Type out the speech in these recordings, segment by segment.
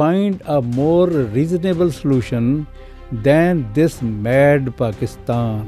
find a more reasonable solution than this mad Pakistan.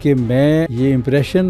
کہ میں یہ امپریشن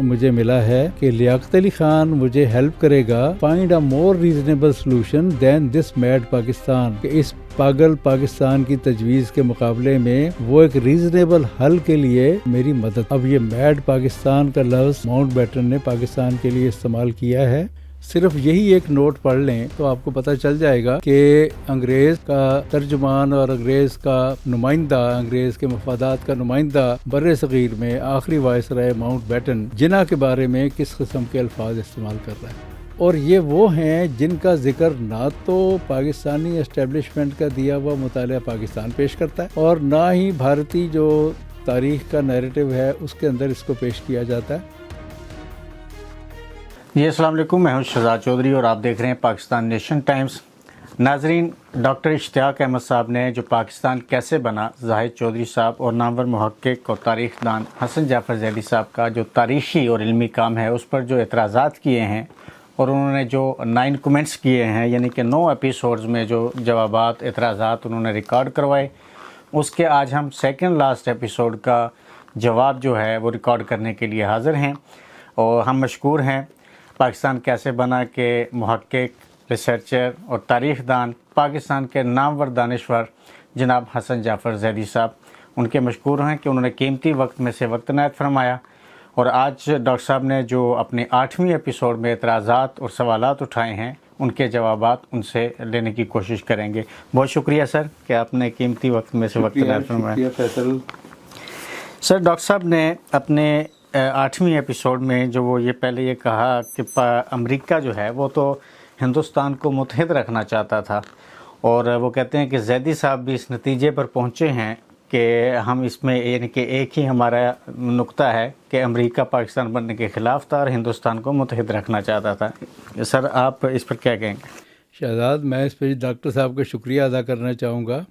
مجھے ملا ہے کہ لیاقت علی خان مجھے ہیلپ کرے گا find a more reasonable solution than this mad Pakistan, کہ اس پاگل پاکستان کی تجویز کے مقابلے میں وہ ایک ریزنیبل حل کے لیے میری مدد. اب یہ میڈ پاکستان کا لفظ ماؤنٹ بیٹن نے پاکستان کے لیے استعمال کیا ہے. صرف یہی ایک نوٹ پڑھ لیں تو آپ کو پتہ چل جائے گا کہ انگریز کا ترجمان اور انگریز کا نمائندہ، انگریز کے مفادات کا نمائندہ بر صغیر میں آخری وائسرائے ماؤنٹ بیٹن جناح کے بارے میں کس قسم کے الفاظ استعمال کر رہا ہے. اور یہ وہ ہیں جن کا ذکر نہ تو پاکستانی اسٹیبلشمنٹ کا دیا ہوا مطالعہ پاکستان پیش کرتا ہے اور نہ ہی بھارتی جو تاریخ کا نیریٹو ہے اس کے اندر اس کو پیش کیا جاتا ہے. جی السلام علیکم، میں ہوں شہزاد چودھری اور آپ دیکھ رہے ہیں پاکستان نیشن ٹائمز. ناظرین، ڈاکٹر اشتیاق احمد صاحب نے جو پاکستان کیسے بنا، زاہد چودھری صاحب اور نامور محقق اور تاریخ دان حسن جعفر زیدی صاحب کا جو تاریخی اور علمی کام ہے اس پر جو اعتراضات کیے ہیں اور انہوں نے جو 9 کمنٹس کیے ہیں، یعنی کہ 9 ایپیسوڈز میں جو جوابات اعتراضات انہوں نے ریکارڈ کروائے، اس کے آج ہم سیکنڈ لاسٹ ایپیسوڈ کا جواب جو ہے وہ ریکارڈ کرنے کے لیے حاضر ہیں. اور ہم مشکور ہیں پاکستان کیسے بنا کے محقق، ریسرچر اور تاریخ دان، پاکستان کے نامور دانشور جناب حسن جعفر زیدی صاحب، ان کے مشکور ہیں کہ انہوں نے قیمتی وقت میں سے وقت عنایت فرمایا. اور آج ڈاکٹر صاحب نے جو اپنے 8ویں ایپیسوڈ میں اعتراضات اور سوالات اٹھائے ہیں ان کے جوابات ان سے لینے کی کوشش کریں گے. بہت شکریہ سر کہ آپ نے قیمتی وقت میں سے وقت عنایت فرمایا. سر، ڈاکٹر صاحب نے اپنے 8ویں ایپیسوڈ میں جو وہ یہ پہلے یہ کہا کہ امریکہ جو ہے وہ تو ہندوستان کو متحد رکھنا چاہتا تھا، اور وہ کہتے ہیں کہ زیدی صاحب بھی اس نتیجے پر پہنچے ہیں کہ ہم اس میں یعنی کہ ایک ہی ہمارا نقطہ ہے کہ امریکہ پاکستان بننے کے خلاف تھا اور ہندوستان کو متحد رکھنا چاہتا تھا. سر، آپ اس پر کیا کہیں گے؟ شہزاد، میں اس پہ ڈاکٹر صاحب کا شکریہ ادا کرنا چاہوں گا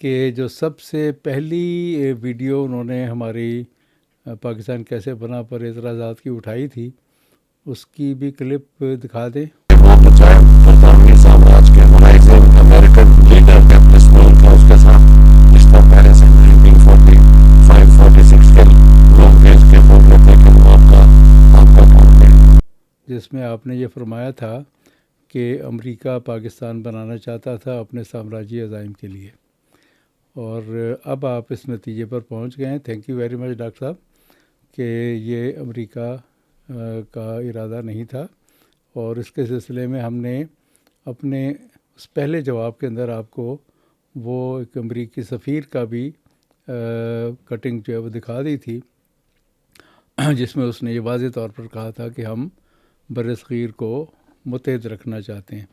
کہ جو سب سے پہلی ویڈیو انہوں نے ہماری پاکستان کیسے بنا پر اعتراضات کی اٹھائی تھی، اس کی بھی کلپ دکھا دیں. وہ بچائے برطانوی سامراج کے منائزنگ امریکن لیڈر کیپٹس ملک کا اس کے ساتھ رشتہ پہلے سے 1945-46 کے لوگ بھیج کے بول رہے تھے کہ وہ آپ کا کام ہے، جس میں آپ نے یہ فرمایا تھا کہ امریکہ پاکستان بنانا چاہتا تھا اپنے سامراجی عزائم کے لیے، اور اب آپ اس نتیجے پر پہنچ گئے ہیں. Thank you very much doctor صاحب کہ یہ امریکہ کا ارادہ نہیں تھا. اور اس کے سلسلے میں ہم نے اپنے اس پہلے جواب کے اندر آپ کو وہ ایک امریکی سفیر کا بھی کٹنگ جو ہے وہ دکھا دی تھی، جس میں اس نے یہ واضح طور پر کہا تھا کہ ہم بر صغیر کو متحد رکھنا چاہتے ہیں.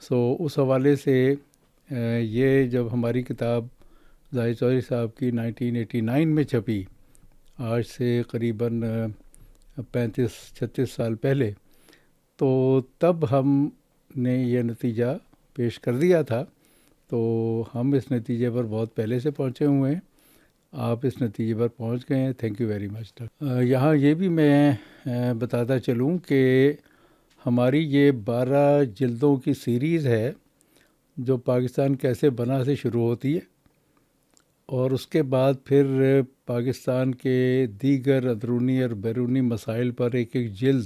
اس حوالے سے یہ جب ہماری کتاب زاہد چودھری صاحب کی 1989 میں چھپی، آج سے قریباً 35-36 سال پہلے، تو تب ہم نے یہ نتیجہ پیش کر دیا تھا. تو ہم اس نتیجے پر بہت پہلے سے پہنچے ہوئے ہیں، آپ اس نتیجے پر پہنچ گئے ہیں. Thank you very much. یہاں یہ بھی میں بتاتا چلوں کہ ہماری یہ 12 جلدوں کی سیریز ہے جو پاکستان کیسے بنا سے شروع ہوتی ہے، اور اس کے بعد پھر پاکستان کے دیگر اندرونی اور بیرونی مسائل پر ایک جلد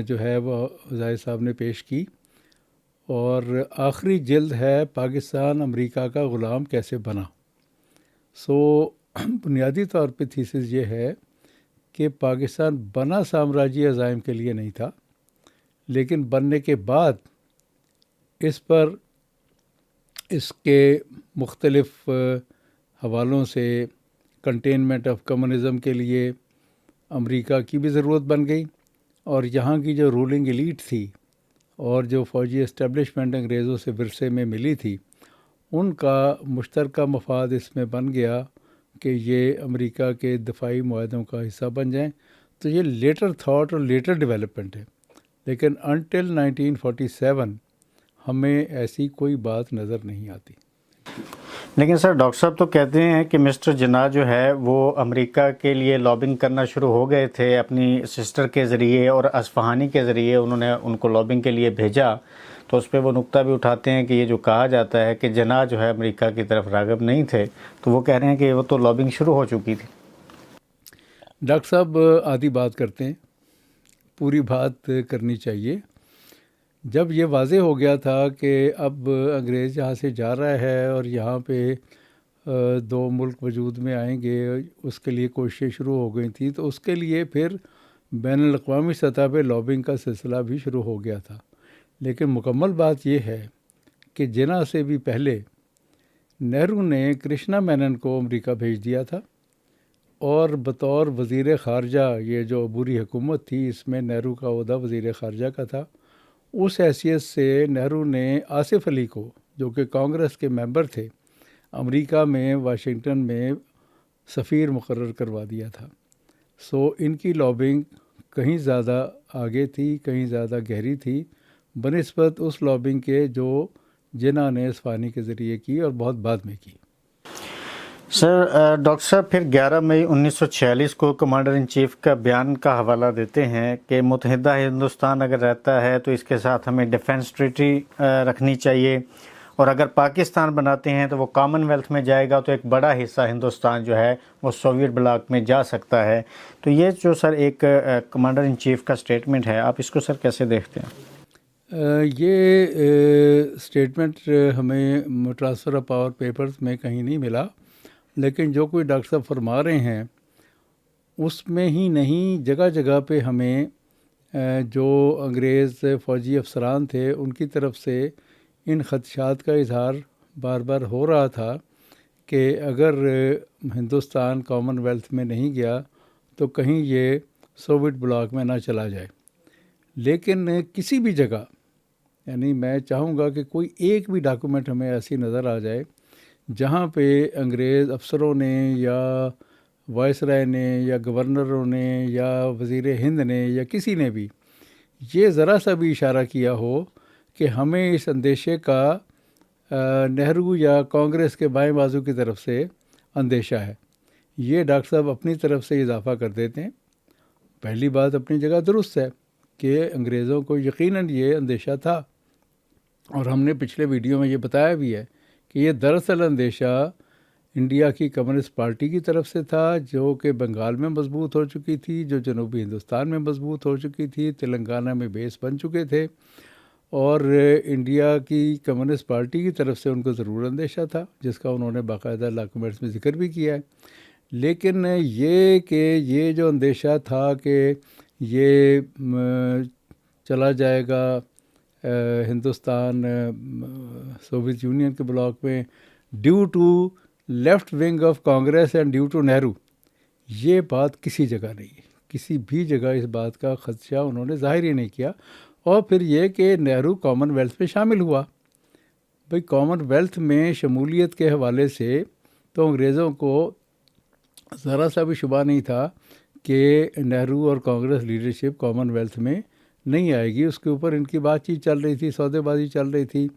جو ہے وہ زاہد صاحب نے پیش کی، اور آخری جلد ہے پاکستان امریکہ کا غلام کیسے بنا. بنیادی طور پہ تھیسس یہ ہے کہ پاکستان بنا سامراجی عزائم کے لیے نہیں تھا، لیکن بننے کے بعد اس پر اس کے مختلف حوالوں سے کنٹینمنٹ آف کمیونزم کے لیے امریکہ کی بھی ضرورت بن گئی، اور یہاں کی جو رولنگ ایلیٹ تھی اور جو فوجی اسٹیبلشمنٹ انگریزوں سے ورثے میں ملی تھی، ان کا مشترکہ مفاد اس میں بن گیا کہ یہ امریکہ کے دفاعی معاہدوں کا حصہ بن جائیں. تو یہ لیٹر تھاٹ اور لیٹر ڈیولپمنٹ ہے، لیکن انٹل 1947 ہمیں ایسی کوئی بات نظر نہیں آتی. لیکن سر، ڈاکٹر صاحب تو کہتے ہیں کہ مسٹر جناح جو ہے وہ امریکہ کے لیے لابنگ کرنا شروع ہو گئے تھے، اپنی سسٹر کے ذریعے اور اصفہانی کے ذریعے انہوں نے ان کو لابنگ کے لیے بھیجا. تو اس پہ وہ نقطہ بھی اٹھاتے ہیں کہ یہ جو کہا جاتا ہے کہ جناح جو ہے امریکہ کی طرف راغب نہیں تھے، تو وہ کہہ رہے ہیں کہ وہ تو لابنگ شروع ہو چکی تھی۔ ڈاکٹر صاحب آدھی بات کرتے ہیں، پوری بات کرنی چاہیے۔ جب یہ واضح ہو گیا تھا کہ اب انگریز یہاں سے جا رہا ہے اور یہاں پہ دو ملک وجود میں آئیں گے، اس کے لیے کوششیں شروع ہو گئی تھیں، تو اس کے لیے پھر بین الاقوامی سطح پہ لابنگ کا سلسلہ بھی شروع ہو گیا تھا۔ لیکن مکمل بات یہ ہے کہ جناح سے بھی پہلے نہرو نے کرشنا مینن کو امریکہ بھیج دیا تھا، اور بطور وزیر خارجہ، یہ جو عبوری حکومت تھی اس میں نہرو کا عہدہ وزیر خارجہ کا تھا، اس حیثیت سے نہرو نے آصف علی کو، جو کہ کانگریس کے ممبر تھے، امریکہ میں واشنگٹن میں سفیر مقرر کروا دیا تھا۔ سو ان کی لابنگ کہیں زیادہ آگے تھی، کہیں زیادہ گہری تھی بنسبت اس لابنگ کے جو جناح نے اسفانی کے ذریعے کی اور بہت بعد میں کی۔ سر، ڈاکٹر صاحب پھر 11 مئی 1946 کو کمانڈر ان چیف کا بیان کا حوالہ دیتے ہیں کہ متحدہ ہندوستان اگر رہتا ہے تو اس کے ساتھ ہمیں ڈیفنس ٹریٹی رکھنی چاہیے، اور اگر پاکستان بناتے ہیں تو وہ کامن ویلتھ میں جائے گا تو ایک بڑا حصہ ہندوستان جو ہے وہ سوویت بلاک میں جا سکتا ہے۔ تو یہ جو سر ایک کمانڈر ان چیف کا سٹیٹمنٹ ہے، آپ اس کو سر کیسے دیکھتے ہیں؟ یہ سٹیٹمنٹ ہمیں ٹرانسفر آف پاور پیپرز میں کہیں نہیں ملا، لیکن جو کوئی ڈاکٹر صاحب فرما رہے ہیں اس میں ہی نہیں، جگہ جگہ پہ ہمیں جو انگریز فوجی افسران تھے ان کی طرف سے ان خدشات کا اظہار بار بار ہو رہا تھا کہ اگر ہندوستان کامن ویلتھ میں نہیں گیا تو کہیں یہ سوویت بلاک میں نہ چلا جائے۔ لیکن کسی بھی جگہ، یعنی میں چاہوں گا کہ کوئی ایک بھی ڈاکومنٹ ہمیں ایسی نظر آ جائے جہاں پہ انگریز افسروں نے یا وائس رائے نے یا گورنروں نے یا وزیر ہند نے یا کسی نے بھی یہ ذرا سا بھی اشارہ کیا ہو کہ ہمیں اس اندیشے کا نہرو یا کانگریس کے بائیں بازو کی طرف سے اندیشہ ہے، یہ ڈاکٹر صاحب اپنی طرف سے اضافہ کر دیتے ہیں۔ پہلی بات اپنی جگہ درست ہے کہ انگریزوں کو یقیناً یہ اندیشہ تھا، اور ہم نے پچھلے ویڈیو میں یہ بتایا بھی ہے کہ یہ دراصل اندیشہ انڈیا کی کمیونسٹ پارٹی کی طرف سے تھا، جو کہ بنگال میں مضبوط ہو چکی تھی، جو جنوبی ہندوستان میں مضبوط ہو چکی تھی، تلنگانہ میں بیس بن چکے تھے، اور انڈیا کی کمیونسٹ پارٹی کی طرف سے ان کو ضرور اندیشہ تھا، جس کا انہوں نے باقاعدہ ڈاکومنٹس میں ذکر بھی کیا ہے۔ لیکن یہ کہ یہ جو اندیشہ تھا کہ یہ چلا جائے گا ہندوستان سوویت یونین کے بلاک میں due to left wing of Congress and due to Nehru, یہ بات کسی جگہ نہیں ہے، کسی بھی جگہ اس بات کا خدشہ انہوں نے ظاہر ہی نہیں کیا۔ اور پھر یہ کہ نہرو کامن ویلتھ میں شامل ہوا، بھئی کامن ویلتھ میں شمولیت کے حوالے سے تو انگریزوں کو ذرا سا بھی شبہ نہیں تھا کہ نہرو اور کانگریس لیڈرشپ کامن ویلتھ میں نہیں آئے گی۔ اس کے اوپر ان کی بات چیت چل رہی تھی، سودے بازی چل رہی تھی،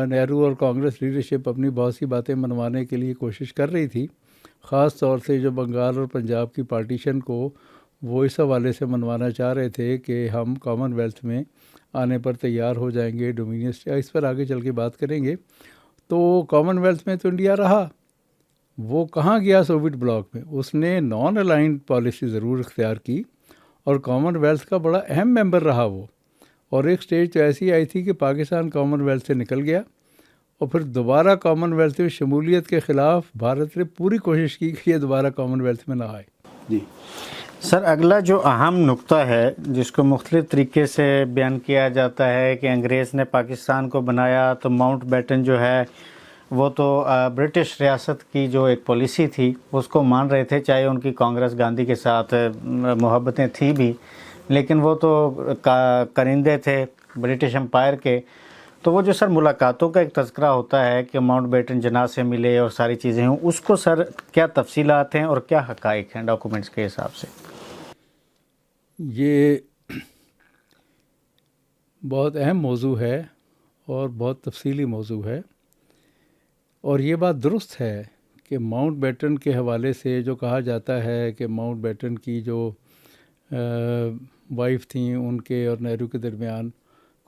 نہرو اور کانگریس لیڈرشپ اپنی بہت سی باتیں منوانے کے لیے کوشش کر رہی تھی، خاص طور سے جو بنگال اور پنجاب کی پارٹیشن کو وہ اس حوالے سے منوانا چاہ رہے تھے کہ ہم کامن ویلتھ میں آنے پر تیار ہو جائیں گے، ڈومینیس، اس پر آگے چل کے بات کریں گے۔ تو کامن ویلتھ میں تو انڈیا رہا، وہ کہاں گیا؟ سوویت بلاک میں۔ اس نے نان الائنڈ پالیسی ضرور اختیار کی اور کامن ویلتھ کا بڑا اہم ممبر رہا وہ، اور ایک سٹیج تو ایسی آئی تھی کہ پاکستان کامن ویلتھ سے نکل گیا، اور پھر دوبارہ کامن ویلتھ میں شمولیت کے خلاف بھارت نے پوری کوشش کی کہ یہ دوبارہ کامن ویلتھ میں نہ آئے۔ جی سر، اگلا جو اہم نقطہ ہے جس کو مختلف طریقے سے بیان کیا جاتا ہے کہ انگریز نے پاکستان کو بنایا تو ماؤنٹ بیٹن جو ہے وہ تو برٹش ریاست کی جو ایک پالیسی تھی اس کو مان رہے تھے، چاہے ان کی کانگریس گاندھی کے ساتھ محبتیں تھیں بھی، لیکن وہ تو کرندے تھے برٹش امپائر کے۔ تو وہ جو سر ملاقاتوں کا ایک تذکرہ ہوتا ہے کہ ماؤنٹ بیٹن جناح سے ملے اور ساری چیزیں ہوں، اس کو سر کیا تفصیلات ہیں اور کیا حقائق ہیں ڈاکومنٹس کے حساب سے؟ یہ بہت اہم موضوع ہے اور بہت تفصیلی موضوع ہے، اور یہ بات درست ہے کہ ماؤنٹ بیٹن کے حوالے سے جو کہا جاتا ہے کہ ماؤنٹ بیٹن کی جو وائف تھیں ان کے اور نہرو کے درمیان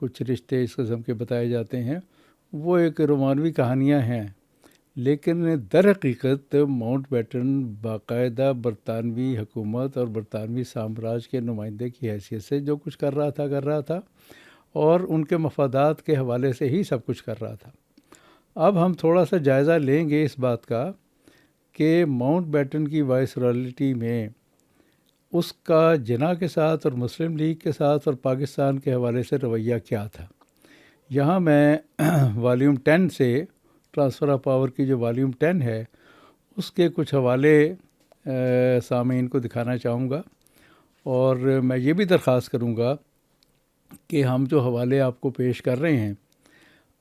کچھ رشتے اس قسم کے بتائے جاتے ہیں وہ ایک رومانوی کہانیاں ہیں، لیکن در حقیقت ماؤنٹ بیٹن باقاعدہ برطانوی حکومت اور برطانوی سامراج کے نمائندے کی حیثیت سے جو کچھ کر رہا تھا اور ان کے مفادات کے حوالے سے ہی سب کچھ کر رہا تھا۔ اب ہم تھوڑا سا جائزہ لیں گے اس بات کا کہ ماؤنٹ بیٹن کی وائس رائلٹی میں اس کا جناح کے ساتھ اور مسلم لیگ کے ساتھ اور پاکستان کے حوالے سے رویہ کیا تھا۔ یہاں میں والیوم 10 سے ٹرانسفر آف پاور کی جو والیوم 10 ہے اس کے کچھ حوالے سامعین کو دکھانا چاہوں گا، اور میں یہ بھی درخواست کروں گا کہ ہم جو حوالے آپ کو پیش کر رہے ہیں،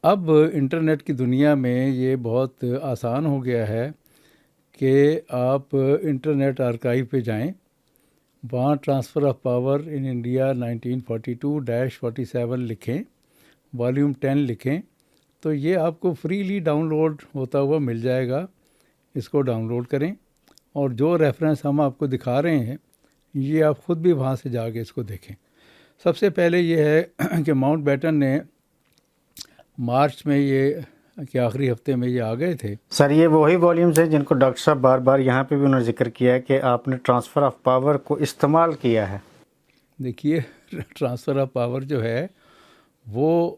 اب انٹرنیٹ کی دنیا میں یہ بہت آسان ہو گیا ہے کہ آپ انٹرنیٹ آرکائیو پہ جائیں، وہاں transfer of power in India 1942-47 لکھیں، والیوم 10 لکھیں، تو یہ آپ کو فریلی ڈاؤن لوڈ ہوتا ہوا مل جائے گا۔ اس کو ڈاؤن لوڈ کریں، اور جو ریفرنس ہم آپ کو دکھا رہے ہیں یہ آپ خود بھی وہاں سے جا کے اس کو دیکھیں۔ سب سے پہلے یہ ہے کہ ماؤنٹ بیٹن نے مارچ میں یہ کہ آخری ہفتے میں یہ آ گئے تھے۔ سر یہ وہی والیومز ہیں جن کو ڈاکٹر صاحب بار بار یہاں پہ بھی انہوں نے ذکر کیا ہے کہ آپ نے ٹرانسفر آف پاور کو استعمال کیا ہے۔ دیکھیے ٹرانسفر آف پاور جو ہے وہ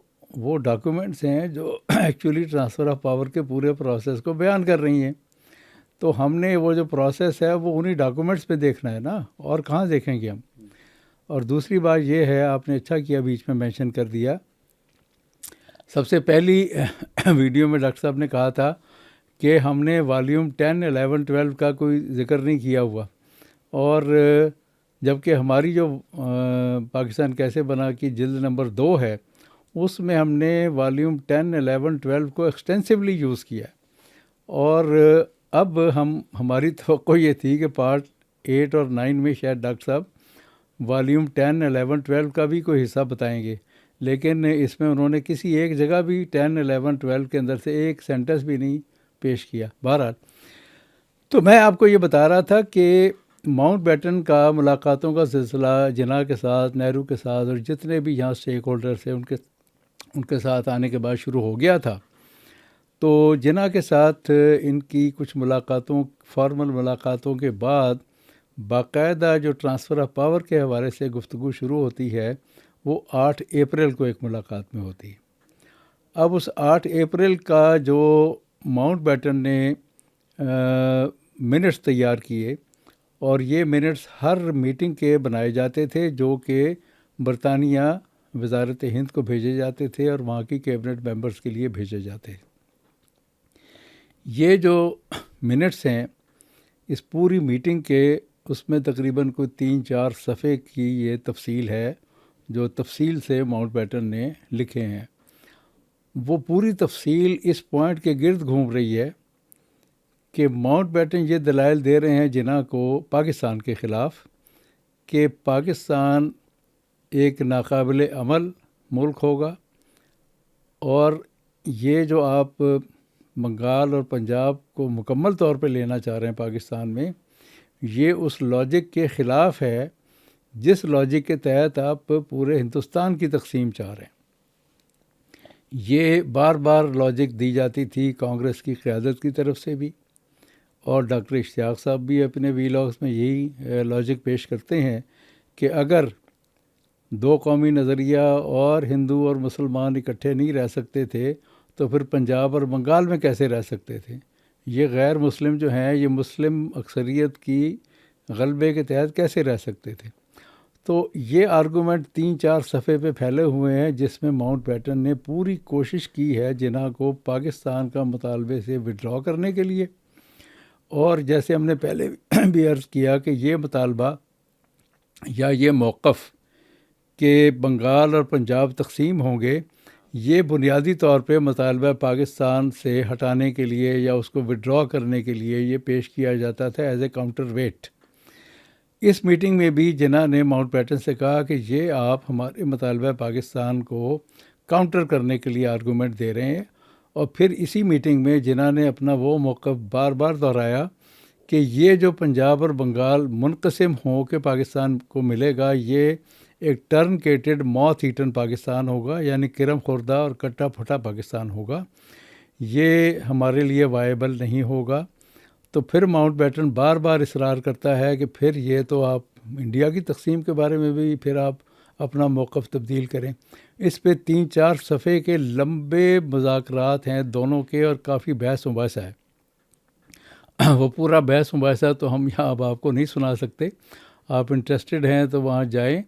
ڈاکومنٹس ہیں جو ایکچولی ٹرانسفر آف پاور کے پورے پروسیس کو بیان کر رہی ہیں، تو ہم نے وہ جو پروسیس ہے وہ انہی ڈاکومنٹس پہ دیکھنا ہے نا، اور کہاں دیکھیں گے ہم۔ اور دوسری بات یہ ہے، آپ نے اچھا کیا بیچ میں مینشن کر دیا، سب سے پہلی ویڈیو میں ڈاکٹر صاحب نے کہا تھا کہ ہم نے والیوم 10, 11, 12 کا کوئی ذکر نہیں کیا ہوا، اور جبکہ ہماری جو پاکستان کیسے بنا کی جلد نمبر 2 ہے اس میں ہم نے والیوم 10, 11, 12 کو ایکسٹینسولی یوز کیا، اور اب ہماری توقع یہ تھی کہ پارٹ 8 اور 9 میں شاید ڈاکٹر صاحب والیوم 10, 11, 12 کا بھی کوئی حصہ بتائیں گے، لیکن اس میں انہوں نے کسی ایک جگہ بھی 10, 11, 12 کے اندر سے ایک سینٹنس بھی نہیں پیش کیا۔ بہرحال تو میں آپ کو یہ بتا رہا تھا کہ ماؤنٹ بیٹن کا ملاقاتوں کا سلسلہ جناح کے ساتھ، نہرو کے ساتھ اور جتنے بھی یہاں اسٹیک ہولڈرس ہیں ان کے ساتھ آنے کے بعد شروع ہو گیا تھا۔ تو جناح کے ساتھ ان کی کچھ ملاقاتوں، فارمل ملاقاتوں کے بعد باقاعدہ جو ٹرانسفر آف پاور کے حوالے سے گفتگو شروع ہوتی ہے وہ 8 اپریل کو ایک ملاقات میں ہوتی ہے۔ اب اس 8 اپریل کا جو ماؤنٹ بیٹن نے منٹس تیار کیے، اور یہ منٹس ہر میٹنگ کے بنائے جاتے تھے جو کہ برطانیہ وزارت ہند کو بھیجے جاتے تھے اور وہاں کی کیبنٹ ممبرس کے لیے بھیجے جاتے تھے۔ یہ جو منٹس ہیں اس پوری میٹنگ کے، اس میں تقریباً کوئی 3-4 صفحے کی یہ تفصیل ہے جو تفصیل سے ماؤنٹ بیٹن نے لکھے ہیں۔ وہ پوری تفصیل اس پوائنٹ کے گرد گھوم رہی ہے کہ ماؤنٹ بیٹن یہ دلائل دے رہے ہیں جناح کو پاکستان کے خلاف کہ پاکستان ایک ناقابل عمل ملک ہوگا، اور یہ جو آپ بنگال اور پنجاب کو مکمل طور پہ لینا چاہ رہے ہیں پاکستان میں، یہ اس لاجک کے خلاف ہے جس لاجک کے تحت آپ پورے ہندوستان کی تقسیم چاہ رہے ہیں۔ یہ بار بار لاجک دی جاتی تھی کانگریس کی قیادت کی طرف سے بھی، اور ڈاکٹر اشتیاق صاحب بھی اپنے ویلاگس میں یہی لاجک پیش کرتے ہیں کہ اگر 2 قومی نظریہ اور ہندو اور مسلمان اکٹھے نہیں رہ سکتے تھے تو پھر پنجاب اور بنگال میں کیسے رہ سکتے تھے؟ یہ غیر مسلم جو ہیں یہ مسلم اکثریت کی غلبے کے تحت کیسے رہ سکتے تھے؟ تو یہ آرگومنٹ 3-4 صفحے پہ پھیلے ہوئے ہیں جس میں ماؤنٹ بیٹن نے پوری کوشش کی ہے جناح کو پاکستان کا مطالبے سے وڈرا کرنے کے لیے، اور جیسے ہم نے پہلے بھی عرض کیا کہ یہ مطالبہ یا یہ موقف کہ بنگال اور پنجاب تقسیم ہوں گے، یہ بنیادی طور پہ مطالبہ پاکستان سے ہٹانے کے لیے یا اس کو وڈرا کرنے کے لیے یہ پیش کیا جاتا تھا ایز اے کاؤنٹر ویٹ۔ اس میٹنگ میں بھی جناح نے ماؤنٹ بیٹن سے کہا کہ یہ آپ ہمارے مطالبہ پاکستان کو کاؤنٹر کرنے کے لیے آرگومنٹ دے رہے ہیں، اور پھر اسی میٹنگ میں جناح نے اپنا وہ موقف بار بار دہرایا کہ یہ جو پنجاب اور بنگال منقسم ہو کے پاکستان کو ملے گا، یہ ایک ٹرنکیٹڈ ماؤتھ ایٹن پاکستان ہوگا، یعنی کرم خوردہ اور کٹا پھٹا پاکستان ہوگا. یہ ہمارے لیے وائبل نہیں ہوگا. تو پھر ماؤنٹ بیٹن بار بار اصرار کرتا ہے کہ پھر یہ تو آپ انڈیا کی تقسیم کے بارے میں بھی پھر آپ اپنا موقف تبدیل کریں. اس پہ 3-4 صفحے کے لمبے مذاکرات ہیں دونوں کے، اور کافی بحث مباحثہ ہے. وہ پورا بحث مباحثہ تو ہم یہاں اب آپ کو نہیں سنا سکتے. آپ انٹرسٹڈ ہیں تو وہاں جائیں،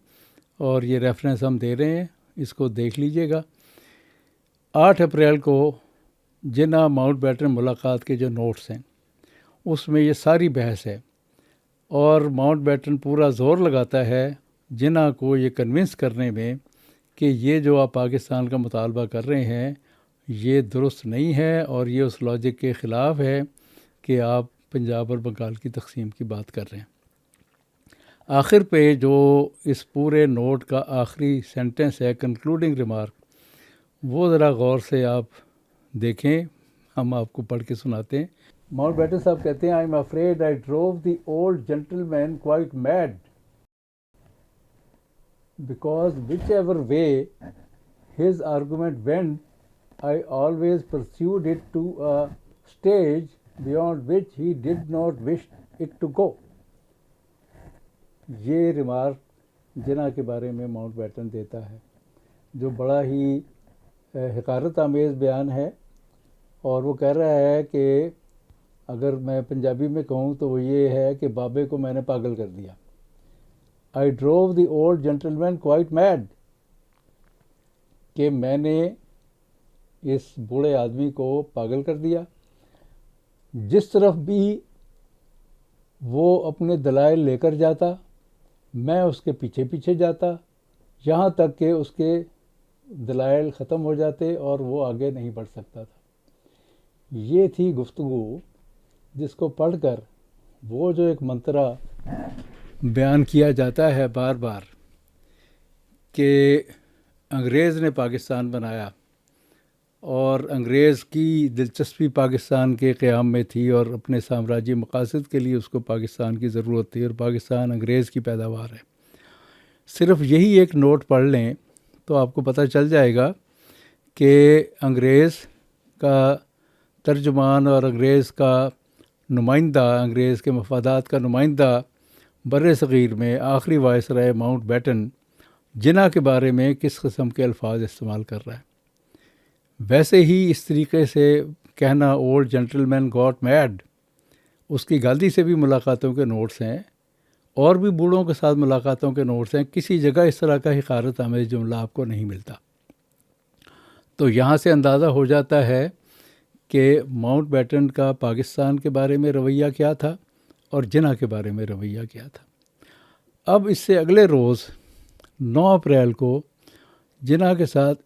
اور یہ ریفرنس ہم دے رہے ہیں، اس کو دیکھ لیجئے گا. 8 اپریل کو جناح ماؤنٹ بیٹن ملاقات کے جو نوٹس ہیں اس میں یہ ساری بحث ہے، اور ماؤنٹ بیٹن پورا زور لگاتا ہے جناح کو یہ کنونس کرنے میں کہ یہ جو آپ پاکستان کا مطالبہ کر رہے ہیں یہ درست نہیں ہے، اور یہ اس لاجک کے خلاف ہے کہ آپ پنجاب اور بنگال کی تقسیم کی بات کر رہے ہیں. آخر پہ جو اس پورے نوٹ کا آخری سینٹنس ہے، کنکلوڈنگ ریمارک، وہ ذرا غور سے آپ دیکھیں، ہم آپ کو پڑھ کے سناتے ہیں. ماؤنٹ بیٹن صاحب کہتے ہیں، I'm afraid I drove the old gentleman quite mad because whichever way his argument went, I always pursued it to a stage beyond which he did not wish it to go. یہ remark جناح کے بارے میں Mount beaten دیتا ہے، جو بڑا ہی حقارت آمیز بیان ہے، اور وہ کہہ رہا ہے کہ اگر میں پنجابی میں کہوں تو وہ یہ ہے کہ بابے کو میں نے پاگل کر دیا. I drove the old gentleman quite mad، کہ میں نے اس بوڑھے آدمی کو پاگل کر دیا. جس طرف بھی وہ اپنے دلائل لے کر جاتا میں اس کے پیچھے پیچھے جاتا، یہاں تک کہ اس کے دلائل ختم ہو جاتے اور وہ آگے نہیں بڑھ سکتا تھا. یہ تھی گفتگو جس کو پڑھ کر وہ جو ایک منترا بیان کیا جاتا ہے بار بار کہ انگریز نے پاکستان بنایا، اور انگریز کی دلچسپی پاکستان کے قیام میں تھی، اور اپنے سامراجی مقاصد کے لیے اس کو پاکستان کی ضرورت تھی، اور پاکستان انگریز کی پیداوار ہے. صرف یہی ایک نوٹ پڑھ لیں تو آپ کو پتہ چل جائے گا کہ انگریز کا ترجمان اور انگریز کا نمائندہ، انگریز کے مفادات کا نمائندہ بر صغیر میں آخری وائسرائے ماؤنٹ بیٹن جناح کے بارے میں کس قسم کے الفاظ استعمال کر رہا ہے. ویسے ہی اس طریقے سے کہنا اولڈ جینٹل مین گاٹ میڈ، اس کی گاندھی سے بھی ملاقاتوں کے نوٹس ہیں، اور بھی بوڑھوں کے ساتھ ملاقاتوں کے نوٹس ہیں. کسی جگہ اس طرح کا حقارت آمیز جملہ آپ کو نہیں ملتا. تو یہاں سے اندازہ ہو جاتا ہے کہ ماؤنٹ بیٹن کا پاکستان کے بارے میں رویہ کیا تھا اور جناح کے بارے میں رویہ کیا تھا. اب اس سے اگلے روز 9 اپریل کو جناح کے ساتھ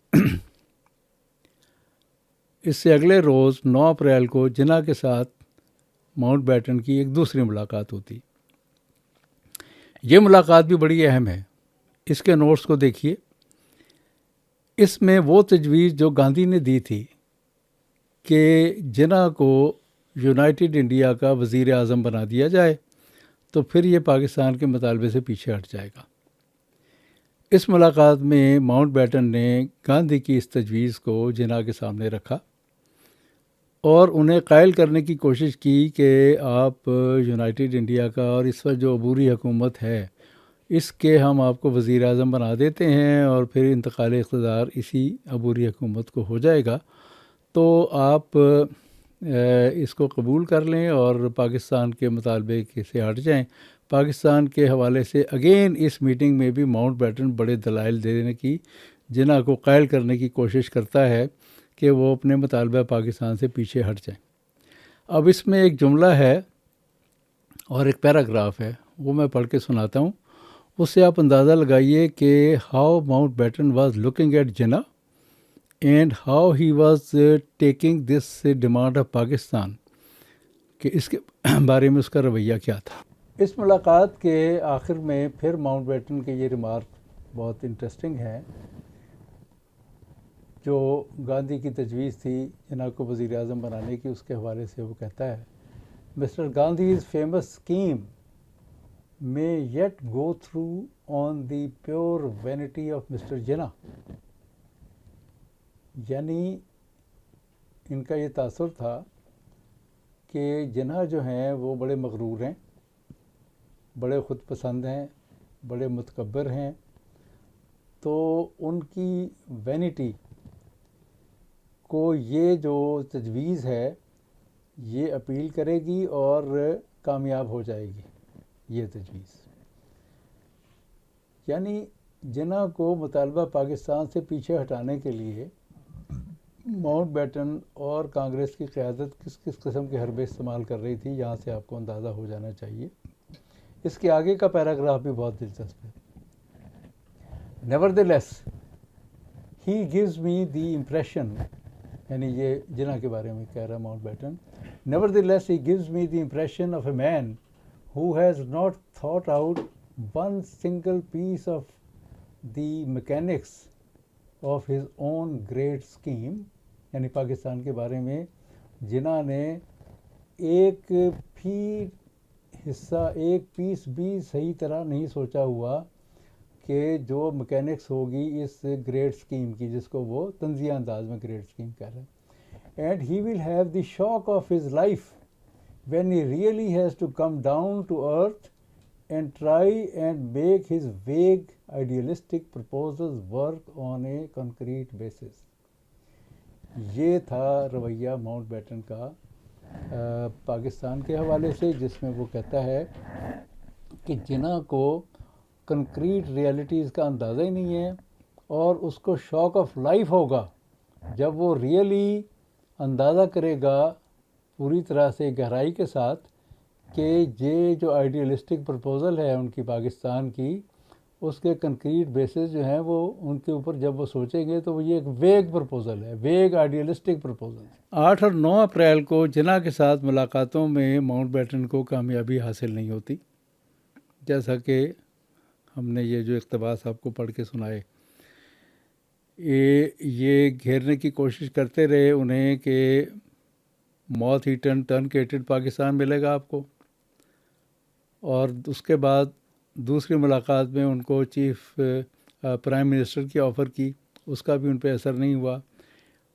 ماؤنٹ بیٹن کی ایک دوسری ملاقات ہوتی. یہ ملاقات بھی بڑی اہم ہے. اس کے نوٹس کو دیکھیے. اس میں وہ تجویز جو گاندھی نے دی تھی کہ جناح کو یونائٹڈ انڈیا کا وزیر اعظم بنا دیا جائے تو پھر یہ پاکستان کے مطالبے سے پیچھے ہٹ جائے گا. اس ملاقات میں ماؤنٹ بیٹن نے گاندھی کی اس تجویز کو جناح کے سامنے رکھا اور انہیں قائل کرنے کی کوشش کی کہ آپ یونائٹڈ انڈیا کا اور اس وقت جو عبوری حکومت ہے اس کے ہم آپ کو وزیر اعظم بنا دیتے ہیں، اور پھر انتقال اقتدار اسی عبوری حکومت کو ہو جائے گا. تو آپ اس کو قبول کر لیں اور پاکستان کے مطالبے سے ہٹ جائیں. پاکستان کے حوالے سے اگین اس میٹنگ میں بھی ماؤنٹ بیٹن بڑے دلائل دینے کی، جناح کو قائل کرنے کی کوشش کرتا ہے کہ وہ اپنے مطالبہ پاکستان سے پیچھے ہٹ جائیں. اب اس میں ایک جملہ ہے اور ایک پیراگراف ہے، وہ میں پڑھ کے سناتا ہوں. اس سے آپ اندازہ لگائیے کہ how Mountbatten was looking at Jinnah and how he was taking this demand of Pakistan, کہ اس کے بارے میں اس کا رویہ کیا تھا. اس ملاقات کے آخر میں پھر ماؤنٹ بیٹن کے یہ ریمارک بہت انٹرسٹنگ ہے. جو گاندھی کی تجویز تھی جناح کو وزیر اعظم بنانے کی، اس کے حوالے سے وہ کہتا ہے، mister گاندھی's famous scheme may yet go through on the pure vanity of Mr. Jinnah. یعنی ان کا یہ تاثر تھا کہ جناح جو ہیں وہ بڑے مغرور ہیں، بڑے خود پسند ہیں، بڑے متکبر ہیں، تو ان کی وینٹی کو یہ جو تجویز ہے یہ اپیل کرے گی اور کامیاب ہو جائے گی یہ تجویز. یعنی جناح کو مطالبہ پاکستان سے پیچھے ہٹانے کے لیے ماؤنٹ بیٹن اور کانگریس کی قیادت کس کس قسم کے حربے استعمال کر رہی تھی، یہاں سے آپ کو اندازہ ہو جانا چاہیے. اس کے آگے کا پیراگراف بھی بہت دلچسپ ہے. Nevertheless, he gives me the impression، یعنی یہ جناح کے بارے میں کہہ رہا Mountbatten, Nevertheless, he gives me the impression of a man who has not thought out one single piece of the mechanics of his own great scheme. یعنی پاکستان کے بارے میں جناح نے ایک بھی حصہ، ایک پیس بھی صحیح طرح نہیں سوچا ہوا کہ جو مکینکس ہوگی اس گریٹ اسکیم کی، جس کو وہ طنزیہ انداز میں گریٹ اسکیم کہہ رہے ہیں. And he will have the shock of his life when he really has to come down to earth and try and make his vague idealistic proposals work on a concrete basis. یہ تھا رویہ Mount beaten کا پاکستان کے حوالے سے، جس میں وہ کہتا ہے کہ جناح کو کنکریٹ ریئلٹیز کا اندازہ ہی نہیں ہے، اور اس کو شاک آف لائف ہوگا جب وہ ریئلی اندازہ کرے گا پوری طرح سے گہرائی کے ساتھ کہ یہ جو آئیڈیلسٹک پرپوزل ہے ان کی پاکستان کی، اس کے کنکریٹ بیسز جو ہیں وہ ان کے اوپر جب وہ سوچیں گے تو وہ یہ ایک ویگ پرپوزل ہے، ویگ آئیڈیلسٹک پرپوزل. 8 اور 9 اپریل کو جناح کے ساتھ ملاقاتوں میں ماؤنٹ بیٹن کو کامیابی حاصل نہیں ہوتی، جیسا کہ ہم نے یہ جو اقتباس آپ کو پڑھ کے سنائے. یہ گھیرنے کی کوشش کرتے رہے انہیں کہ موتھ ایٹن ٹرنکیٹڈ پاکستان ملے گا آپ کو، اور اس کے بعد دوسری ملاقات میں ان کو چیف پرائم منسٹر کی آفر کی، اس کا بھی ان پہ اثر نہیں ہوا،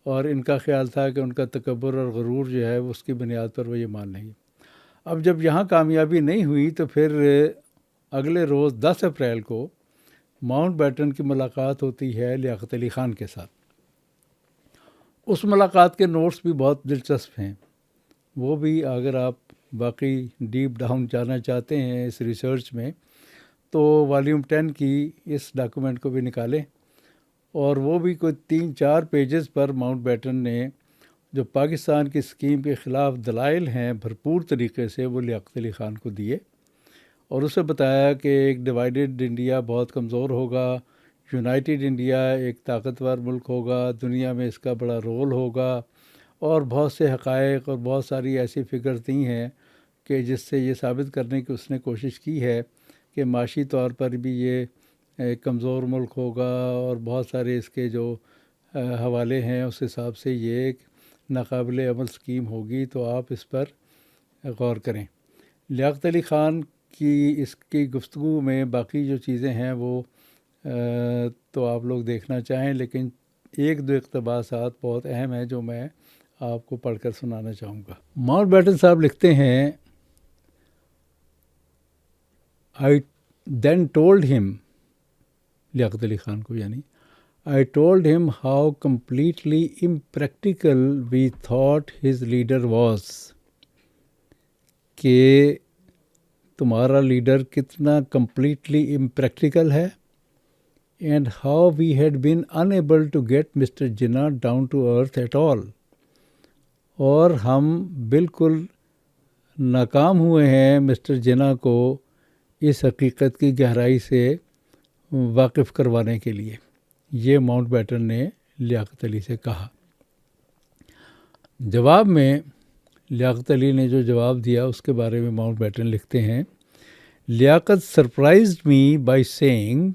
اور ان کا خیال تھا کہ ان کا تکبر اور غرور جو ہے اس کی بنیاد پر وہ یہ مان لیں گے. اب جب یہاں کامیابی نہیں ہوئی تو پھر اگلے روز 10 اپریل کو ماؤنٹ بیٹن کی ملاقات ہوتی ہے لیاقت علی خان کے ساتھ. اس ملاقات کے نوٹس بھی بہت دلچسپ ہیں، وہ بھی اگر آپ باقی ڈیپ ڈاؤن جانا چاہتے ہیں اس ریسرچ میں تو والیوم 10 کی اس ڈاکومنٹ کو بھی نکالیں، اور وہ بھی کوئی 3-4 پیجز پر ماؤنٹ بیٹن نے جو پاکستان کی اسکیم کے خلاف دلائل ہیں بھرپور طریقے سے وہ لیاقت علی خان کو دیے، اور اسے بتایا کہ ایک ڈیوائیڈڈ انڈیا بہت کمزور ہوگا، یونائٹڈ انڈیا ایک طاقتور ملک ہوگا، دنیا میں اس کا بڑا رول ہوگا، اور بہت سے حقائق اور بہت ساری ایسی فگرز دی ہیں کہ جس سے یہ ثابت کرنے کی اس نے کوشش کی ہے کہ معاشی طور پر بھی یہ ایک کمزور ملک ہوگا، اور بہت سارے اس کے جو حوالے ہیں اس حساب سے یہ ایک ناقابل عمل اسکیم ہوگی، تو آپ اس پر غور کریں. لیاقت علی خان کی اس کی گفتگو میں باقی جو چیزیں ہیں وہ تو آپ لوگ دیکھنا چاہیں، لیکن 1-2 اقتباسات بہت اہم ہیں جو میں آپ کو پڑھ کر سنانا چاہوں گا. ماؤنٹ بیٹن صاحب لکھتے ہیں، I then told him، Liaquat Ali Khan کو یعنی، I told him how completely impractical we thought his leader was، کہ تمہارا لیڈر کتنا کمپلیٹلی امپریکٹیکل ہے، and how we had been unable to get Mr. Jinnah down to earth at all، اور ہم بالکل ناکام ہوئے ہیں مسٹر جناح کو اس حقیقت کی گہرائی سے واقف کروانے کے لیے. یہ ماؤنٹ بیٹن نے لیاقت علی سے کہا. جواب میں لیاقت علی نے جو جواب دیا اس کے بارے میں ماؤنٹ بیٹن لکھتے ہیں، لیاقت surprised me by saying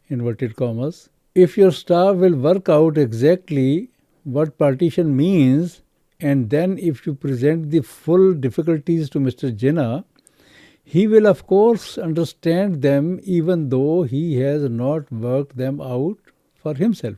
inverted commas if your staff will work out exactly what partition means and then if you present the full difficulties to Mr. Jinnah he will of course understand them even though he has not worked them out for himself.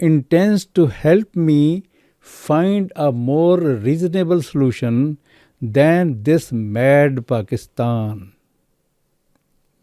intends to help me find a more reasonable solution than this mad Pakistan.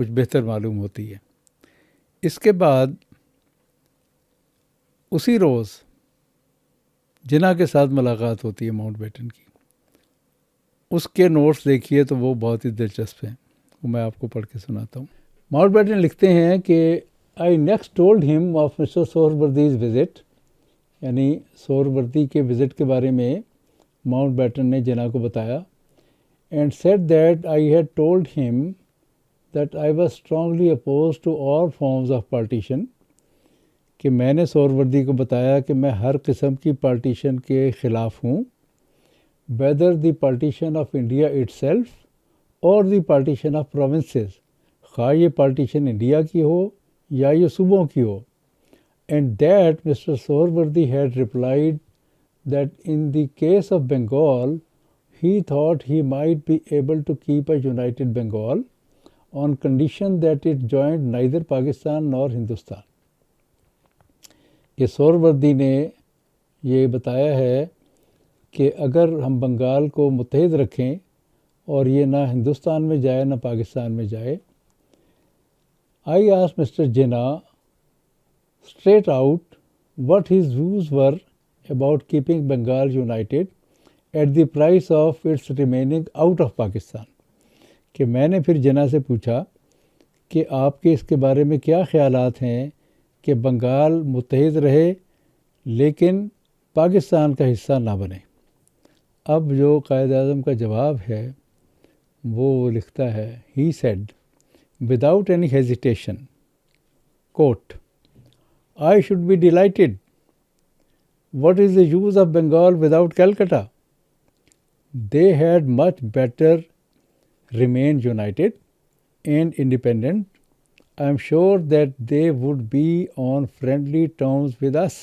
کچھ بہتر معلوم ہوتی ہے۔ اس کے بعد اسی روز جناح کے ساتھ ملاقات ہوتی ہے ماؤنٹ بیٹن کی۔ اس کے نوٹس دیکھیے تو وہ بہت ہی دلچسپ ہیں، وہ میں آپ کو پڑھ کے سناتا ہوں۔ ماؤنٹ بیٹن لکھتے ہیں کہ I next told him of Mr. Sohrawardy's visit، یعنی سہروردی کے وزٹ کے بارے میں ماؤنٹ بیٹن نے جناح کو بتایا، and said that I had told him that I was strongly opposed to all forms of partition، کہ میں نے سہروردی کو بتایا کہ میں ہر قسم کی پارٹیشن کے خلاف ہوں، whether the partition of India itself or the partition of provinces، خواہ یہ پارٹیشن انڈیا کی ہو یا یہ صوبوں کی ہو۔ And that Mr. Sohrawardy had replied that in the case of Bengal, he thought he might be able to keep a united Bengal on condition that it joined neither Pakistan nor Hindustan۔ کہ سہروردی نے یہ بتایا ہے کہ اگر ہم بنگال کو متحد رکھیں اور یہ نہ ہندوستان میں جائے نہ پاکستان میں جائے۔ I asked Mr. Jinnah straight out what his views were about keeping Bengal united at the price of its remaining out of Pakistan۔ کہ میں نے پھر جناح سے پوچھا کہ آپ کے اس کے بارے میں کیا خیالات ہیں کہ بنگال متحد رہے لیکن پاکستان کا حصہ نہ بنے۔ اب جو قائد اعظم کا جواب ہے وہ لکھتا ہے he said without any hesitation, quote, I should be delighted. What is the use of Bengal without Calcutta? They had much better remain united and independent. I am sure that they would be on friendly terms with us۔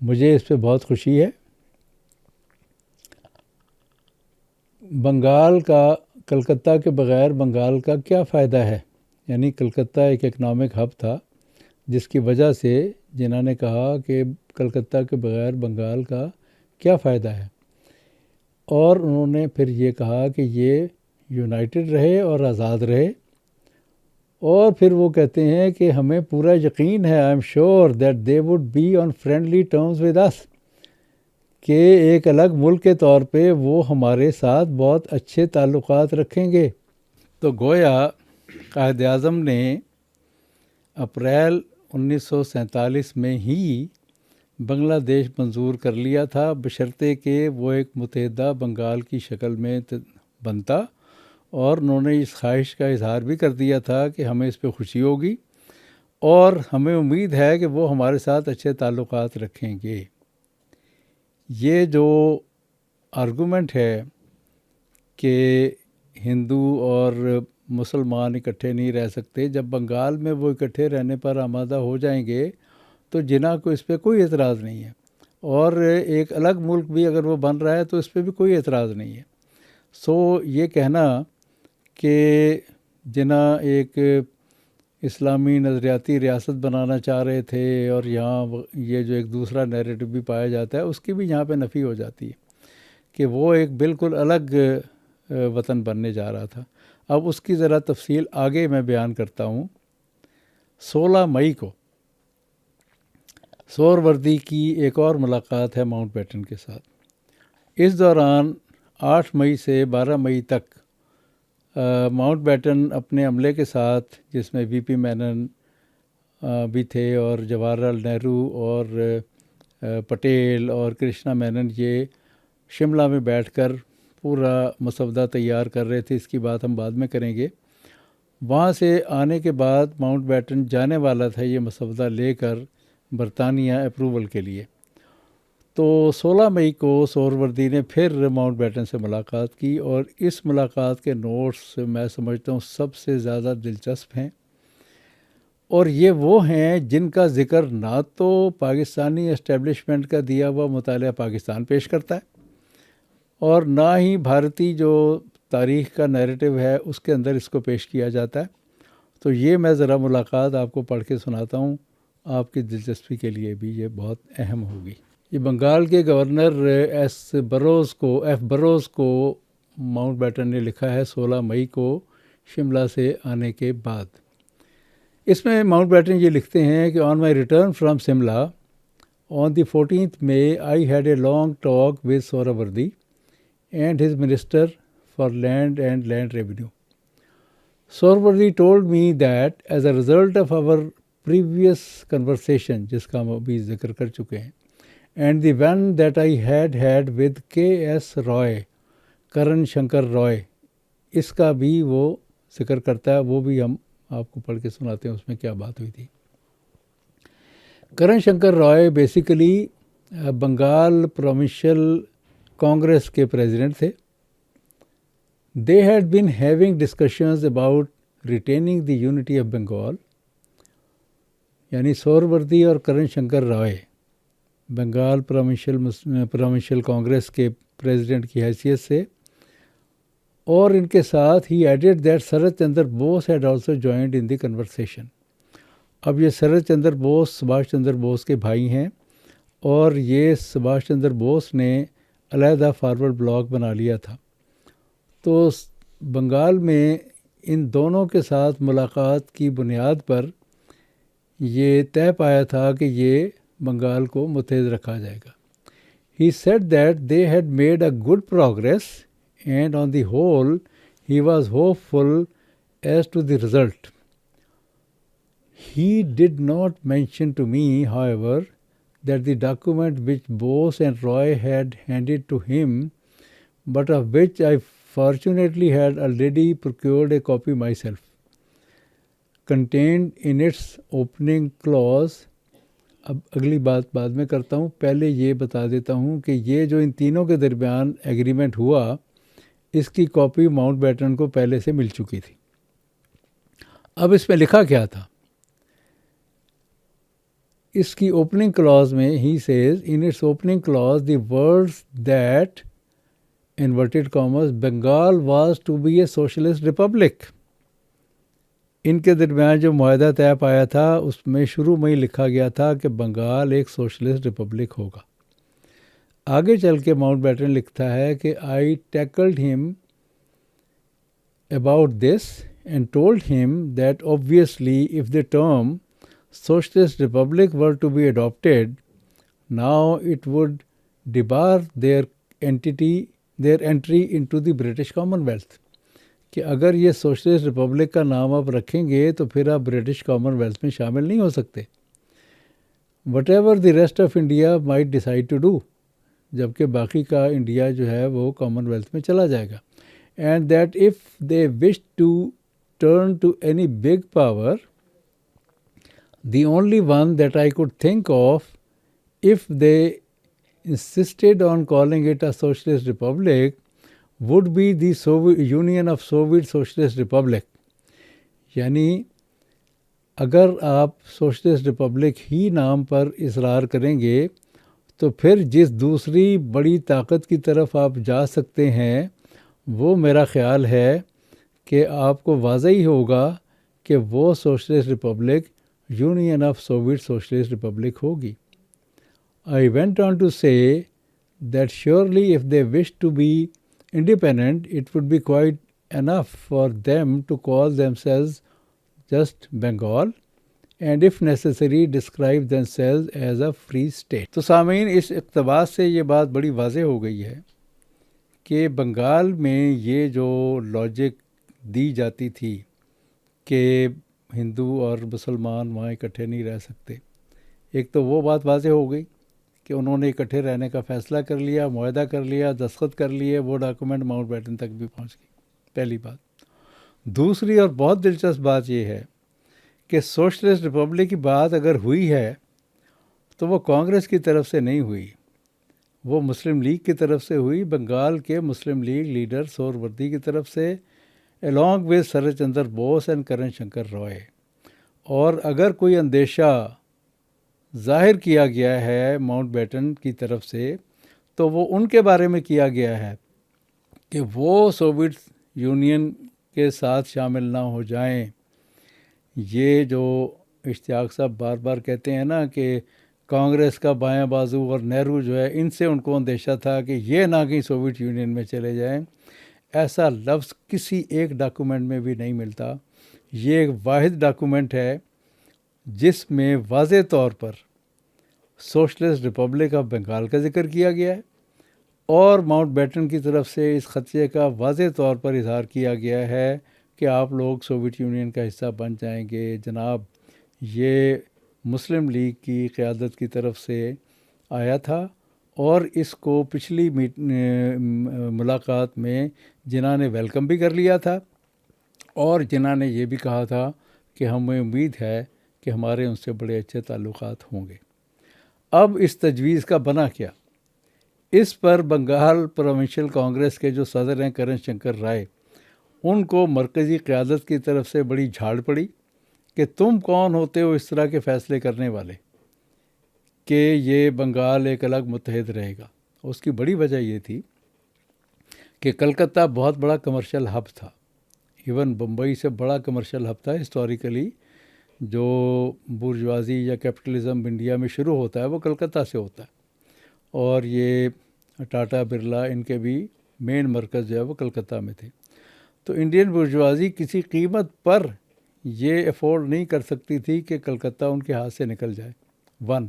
مجھے اس پہ بہت خوشی ہے۔ بنگال کا کلکتہ کے بغیر بنگال کا کیا فائدہ ہے؟ یعنی کلکتہ ایک اکنامک ہب تھا جس کی وجہ سے جنہوں نے کہا کہ کلکتہ کے بغیر بنگال کا کیا فائدہ ہے، اور انہوں نے پھر یہ کہا کہ یہ یونائٹڈ رہے اور آزاد رہے، اور پھر وہ کہتے ہیں کہ ہمیں پورا یقین ہے I am sure that they would be on friendly terms with us, کہ ایک الگ ملک کے طور پہ وہ ہمارے ساتھ بہت اچھے تعلقات رکھیں گے۔ تو گویا قائد اعظم نے اپریل 1947 میں ہی بنگلہ دیش منظور کر لیا تھا، بشرطے کہ وہ ایک متحدہ بنگال کی شکل میں بنتا، اور انہوں نے اس خواہش کا اظہار بھی کر دیا تھا کہ ہمیں اس پہ خوشی ہوگی اور ہمیں امید ہے کہ وہ ہمارے ساتھ اچھے تعلقات رکھیں گے۔ یہ جو آرگومنٹ ہے کہ ہندو اور مسلمان اکٹھے نہیں رہ سکتے، جب بنگال میں وہ اکٹھے رہنے پر آمادہ ہو جائیں گے تو جناح کو اس پہ کوئی اعتراض نہیں ہے، اور ایک الگ ملک بھی اگر وہ بن رہا ہے تو اس پہ بھی کوئی اعتراض نہیں ہے۔ سو یہ کہنا کہ جناح ایک اسلامی نظریاتی ریاست بنانا چاہ رہے تھے اور یہاں یہ جو ایک دوسرا نیریٹو بھی پایا جاتا ہے اس کی بھی یہاں پہ نفی ہو جاتی ہے کہ وہ ایک بالکل الگ وطن بننے جا رہا تھا۔ اب اس کی ذرا تفصیل آگے میں بیان کرتا ہوں۔ 16 مئی کو سہروردی کی ایک اور ملاقات ہے ماؤنٹ بیٹن کے ساتھ۔ اس دوران 8 مئی سے 12 مئی تک ماؤنٹ بیٹن اپنے عملے کے ساتھ، جس میں وی پی مینن بھی تھے اور جواہر لال نہرو اور پٹیل اور کرشنا مینن، یہ شملہ میں بیٹھ کر پورا مسودہ تیار کر رہے تھے۔ اس کی بات ہم بعد میں کریں گے۔ وہاں سے آنے کے بعد ماؤنٹ بیٹن جانے والا تھا یہ مسودہ لے کر برطانیہ اپروول کے لیے۔ تو 16 مئی کو سہروردی نے پھر ماؤنٹ بیٹن سے ملاقات کی، اور اس ملاقات کے نوٹس میں سمجھتا ہوں سب سے زیادہ دلچسپ ہیں، اور یہ وہ ہیں جن کا ذکر نہ تو پاکستانی اسٹیبلشمنٹ کا دیا ہوا مطالعہ پاکستان پیش کرتا ہے، اور نہ ہی بھارتی جو تاریخ کا نیریٹو ہے اس کے اندر اس کو پیش کیا جاتا ہے۔ تو یہ میں ذرا ملاقات آپ کو پڑھ کے سناتا ہوں، آپ کی دلچسپی کے لیے بھی یہ بہت اہم ہوگی۔ یہ بنگال کے گورنر ایف بروز کو ماؤنٹ بیٹن نے لکھا ہے 16 مئی کو شملہ سے آنے کے بعد. اس میں ماؤنٹ بیٹن یہ لکھتے ہیں کہ on my return from Shimla on the 14th May I had a long talk with Sohrawardy and his minister for land and land revenue. Sohrawardy told me that as a result of our previous conversation, جس کا ہم ابھی ذکر کر چکے ہیں, and the one that I had with K.S. Roy, کرن شنکر رائے, اس کا بھی وہ ذکر کرتا ہے, وہ بھی ہم آپ کو پڑھ کے سناتے ہیں اس میں کیا بات ہوئی تھی. کرن شنکر رائے بیسیکلی بنگال پروونشل کانگریس کے پریزیڈنٹ تھے. They had been having discussions about retaining the unity of Bengal. یعنی سہروردی اور کرن شنکر رائے بنگال پروونشل کانگریس کے پریزیڈنٹ کی حیثیت سے, اور ان کے ساتھ ہی added that Sarat Chandra Bose had also joined in the conversation. اب یہ سرت چندر بوس سبھاش چندر بوس کے بھائی ہیں, اور یہ سبھاش چندر بوس نے علیحدہ فارورڈ بلاک بنا لیا تھا. تو بنگال میں ان دونوں کے ساتھ ملاقات کی بنیاد پر یہ طے پایا تھا کہ یہ بنگال کو متحد رکھا جائے گا. He said that they had made a good progress and on the whole he was hopeful as to the result. He did not mention to me, however, that the document which Bose and Roy had handed to him, but of which I fortunately had already procured a copy myself, contained in its opening clause. اب اگلی بات بعد میں کرتا ہوں, پہلے یہ بتا دیتا ہوں کہ یہ جو ان تینوں کے درمیان ایگریمنٹ ہوا, اس کی کاپی ماؤنٹ بیٹن کو پہلے سے مل چکی تھی. اب اس میں لکھا کیا تھا, اس کی اوپننگ کلاز میں ہی says in its opening clause the words that inverted commas Bengal was to be a socialist republic. ان کے درمیان جو معاہدہ طے پایا تھا اس میں شروع میں ہی لکھا گیا تھا کہ بنگال ایک سوشلسٹ ریپبلک ہوگا. آگے چل کے ماؤنٹ بیٹن لکھتا ہے کہ آئی ٹیکلڈ ہم about this and told him that obviously if the term socialist republic were to be adopted, now it would debar their entry into the British Commonwealth. کہ اگر یہ سوشلسٹ ریپبلک کا نام آپ رکھیں گے تو پھر آپ برٹش کامن ویلتھ میں شامل نہیں ہو سکتے. Whatever the rest of India might decide to do, جبکہ باقی کا انڈیا جو ہے وہ کامن ویلتھ میں چلا جائے گا. And that if they wish to turn to any big power, the only one that I could think of if they insisted on calling it a socialist republic would be the Union of Soviet Socialist Republic. یعنی اگر آپ socialist republic ہی نام پر اصرار کریں گے تو پھر جس دوسری بڑی طاقت کی طرف آپ جا سکتے ہیں وہ میرا خیال ہے کہ آپ کو واضح ہی ہوگا کہ وہ socialist republic union of Soviet socialist republic ہوگی. I went on to say that surely if they wished to be independent, it would be quite enough for them to call themselves just Bengal and if necessary describe themselves as a free state. تو سامعین اس اقتباس سے یہ بات بڑی واضح ہو گئی ہے کہ بنگال میں یہ جو لاجک دی جاتی تھی کہ ہندو اور مسلمان وہاں اکٹھے نہیں رہ سکتے, ایک تو وہ بات واضح ہو گئی کہ انہوں نے اکٹھے رہنے کا فیصلہ کر لیا, معاہدہ کر لیا, دستخط کر لیے, وہ ڈاکومنٹ ماؤنٹ بیٹن تک بھی پہنچ گئی, پہلی بات. دوسری اور بہت دلچسپ بات یہ ہے کہ سوشلسٹ ریپبلک کی بات اگر ہوئی ہے تو وہ کانگریس کی طرف سے نہیں ہوئی, وہ مسلم لیگ کی طرف سے ہوئی, بنگال کے مسلم لیگ لیڈر سہروردی کی طرف سے along with سرت چندر بوس اینڈ کرن شنکر رائے. اور اگر کوئی اندیشہ ظاہر کیا گیا ہے ماؤنٹ بیٹن کی طرف سے تو وہ ان کے بارے میں کیا گیا ہے کہ وہ سوویت یونین کے ساتھ شامل نہ ہو جائیں. یہ جو اشتیاق صاحب بار بار کہتے ہیں نا کہ کانگریس کا بایاں بازو اور نہرو جو ہے ان سے ان کو اندیشہ تھا کہ یہ نہ کہیں سوویت یونین میں چلے جائیں. ایسا لفظ کسی ایک ڈاکومنٹ میں بھی نہیں ملتا. یہ ایک واحد ڈاکومنٹ ہے جس میں واضح طور پر سوشلسٹ ریپبلک آف بنگال کا ذکر کیا گیا ہے اور ماؤنٹ بیٹن کی طرف سے اس خدشے کا واضح طور پر اظہار کیا گیا ہے کہ آپ لوگ سوویت یونین کا حصہ بن جائیں گے. جناب یہ مسلم لیگ کی قیادت کی طرف سے آیا تھا اور اس کو پچھلی ملاقات میں جنہوں نے ویلکم بھی کر لیا تھا اور جنہوں نے یہ بھی کہا تھا کہ ہمیں امید ہے کہ ہمارے ان سے بڑے اچھے تعلقات ہوں گے. اب اس تجویز کا بنا کیا؟ اس پر بنگال پروونشل کانگریس کے جو صدر ہیں کرن شنکر رائے، ان کو مرکزی قیادت کی طرف سے بڑی جھاڑ پڑی کہ تم کون ہوتے ہو اس طرح کے فیصلے کرنے والے کہ یہ بنگال ایک الگ متحد رہے گا. اس کی بڑی وجہ یہ تھی کہ کلکتہ بہت بڑا کمرشل ہب تھا، ایون بمبئی سے بڑا کمرشل ہب تھا. ہسٹوریکلی جو بورژوازی یا کیپٹلزم انڈیا میں شروع ہوتا ہے وہ کلکتہ سے ہوتا ہے اور یہ ٹاٹا برلا ان کے بھی مین مرکز جو ہے وہ کلکتہ میں تھے. تو انڈین بورژوازی کسی قیمت پر یہ افورڈ نہیں کر سکتی تھی کہ کلکتہ ان کے ہاتھ سے نکل جائے. 1